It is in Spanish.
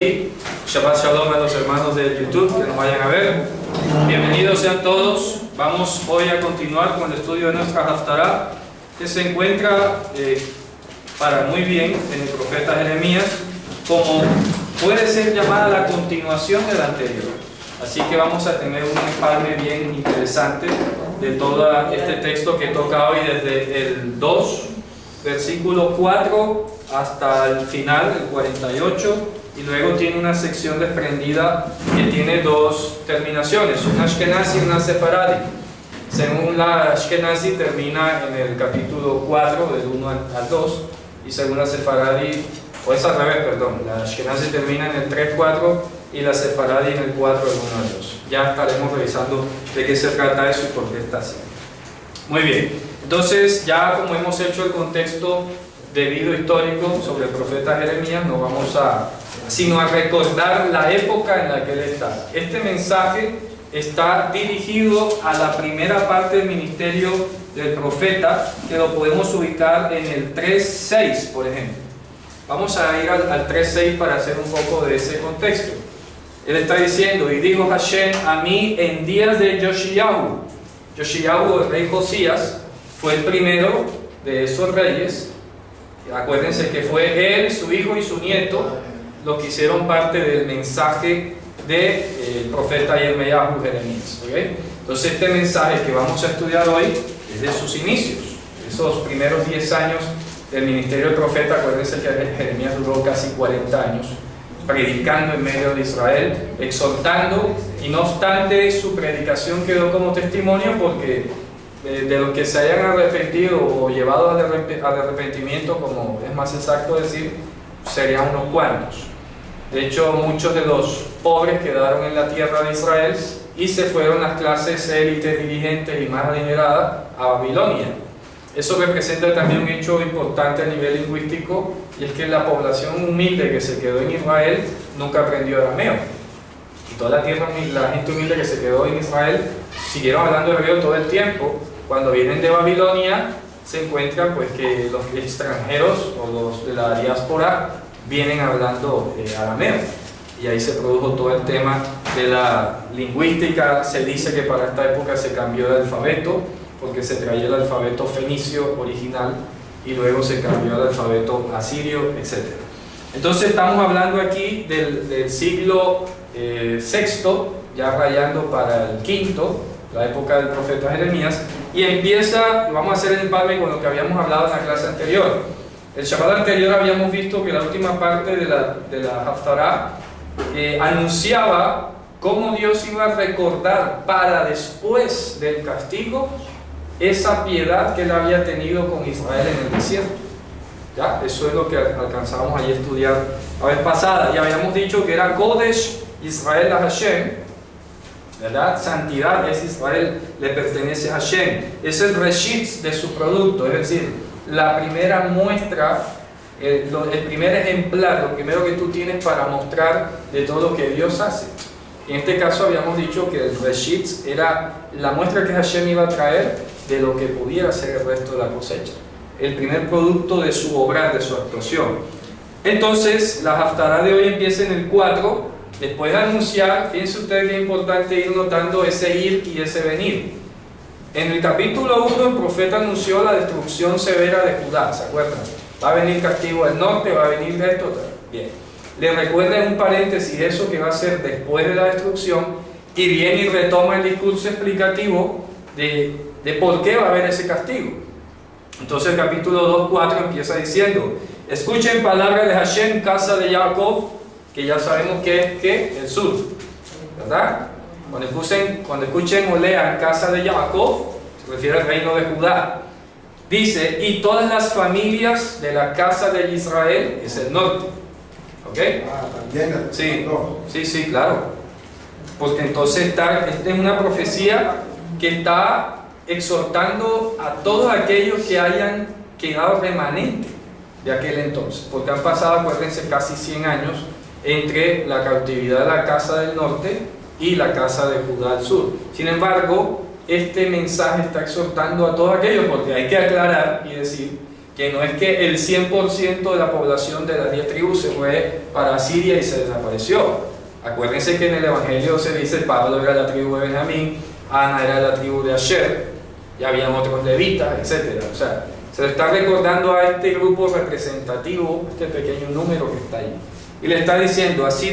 Shabbat Shalom a los hermanos de YouTube que nos vayan a ver. Bienvenidos sean todos. Vamos hoy a continuar con el estudio de nuestra Haftará, que se encuentra para muy bien en el profeta Jeremías, como puede ser llamada la continuación de la anterior. Así que vamos a tener un empalme bien interesante de todo este texto que toca hoy desde el 2, versículo 4 hasta el final, el 48. Y luego tiene una sección desprendida que tiene dos terminaciones, una Ashkenazi y una Sefaradi. Según la Ashkenazi termina en el capítulo 4, del 1 al 2, y según la Sefaradi, o es al revés, perdón, la Ashkenazi termina en el 3, 4 y la Sefaradi en el 4, del 1 al 2. Ya estaremos revisando de qué se trata eso y por qué está así. Muy bien, entonces ya como hemos hecho el contexto debido histórico sobre el profeta Jeremías, no vamos sino a recordar la época en la que él está. Este mensaje está dirigido a la primera parte del ministerio del profeta, que lo podemos ubicar en el 3.6, por ejemplo. Vamos a ir al 3.6 para hacer un poco de ese contexto. Él está diciendo: y dijo Hashem a mí en días de Yoshiyahu. Yoshiyahu, el rey Josías, fue el primero de esos reyes. Acuérdense que fue él, su hijo y su nieto los que hicieron parte del mensaje del profeta Yirmeyahu Jeremías. ¿Okay? Entonces este mensaje que vamos a estudiar hoy es de sus inicios, esos primeros 10 años del ministerio del profeta. Acuérdense que Jeremías duró casi 40 años predicando en medio de Israel, exhortando, y no obstante su predicación quedó como testimonio, porque de los que se hayan arrepentido o llevado al arrepentimiento, como es más exacto decir, serían unos cuantos. De hecho, muchos de los pobres quedaron en la tierra de Israel y se fueron las clases élites, dirigentes y más adineradas a Babilonia. Eso representa también un hecho importante a nivel lingüístico, y es que la población humilde que se quedó en Israel nunca aprendió arameo. Y toda la gente humilde que se quedó en Israel siguieron hablando hebreo todo el tiempo. Cuando vienen de Babilonia se encuentran pues que los extranjeros o los de la diáspora vienen hablando arameo, y ahí se produjo todo el tema de la lingüística. Se dice que para esta época se cambió el alfabeto, porque se traía el alfabeto fenicio original y luego se cambió al alfabeto asirio, etc. Entonces estamos hablando aquí del siglo VI, ya rayando para el quinto, la época del profeta Jeremías, y empieza, vamos a hacer el empalme con lo que habíamos hablado en la clase anterior. El Shabbat anterior habíamos visto que la última parte de la Haftará anunciaba cómo Dios iba a recordar para después del castigo esa piedad que él había tenido con Israel en el desierto. ¿Ya? Eso es lo que alcanzábamos allí a estudiar la vez pasada. Ya habíamos dicho que era Kodesh Israel a Hashem, ¿verdad? Santidad es Israel, le pertenece a Hashem. Es el reshit de su producto, es decir, la primera muestra, el primer ejemplar, lo primero que tú tienes para mostrar de todo lo que Dios hace. En este caso habíamos dicho que el reshit era la muestra que Hashem iba a traer de lo que pudiera ser el resto de la cosecha, el primer producto de su obra, de su actuación. Entonces la Haftará de hoy empieza en el 4, después de anunciar. Fíjense ustedes que es importante ir notando ese ir y ese venir. En el capítulo 1 el profeta anunció la destrucción severa de Judá, ¿se acuerdan? Va a venir castigo del norte, va a venir de esto. Bien, le recuerda en un paréntesis eso que va a ser después de la destrucción, y viene y retoma el discurso explicativo de por qué va a haber ese castigo. Entonces el capítulo 2.4 empieza diciendo: escuchen palabras de Hashem, casa de Jacob, que ya sabemos que es el sur, ¿verdad? Cuando escuchen o lean casa de Jacob, se refiere al reino de Judá. Dice: y todas las familias de la casa de Israel, es el norte. ¿Ok? También. Sí, claro. Porque entonces esta es una profecía que está exhortando a todos aquellos que hayan quedado remanentes de aquel entonces. Porque han pasado, acuérdense, casi 100 años entre la cautividad de la casa del norte y la casa de Judá al sur. Sin embargo, este mensaje está exhortando a todos aquellos, porque hay que aclarar y decir que no es que el 100% de la población de las 10 tribus se fue para Asiria y se desapareció. Acuérdense que en el Evangelio se dice Pablo era la tribu de Benjamín, Ana era la tribu de Asher, y habían otros levitas, etc. O sea, se le está recordando a este grupo representativo, este pequeño número que está ahí, y le está diciendo, así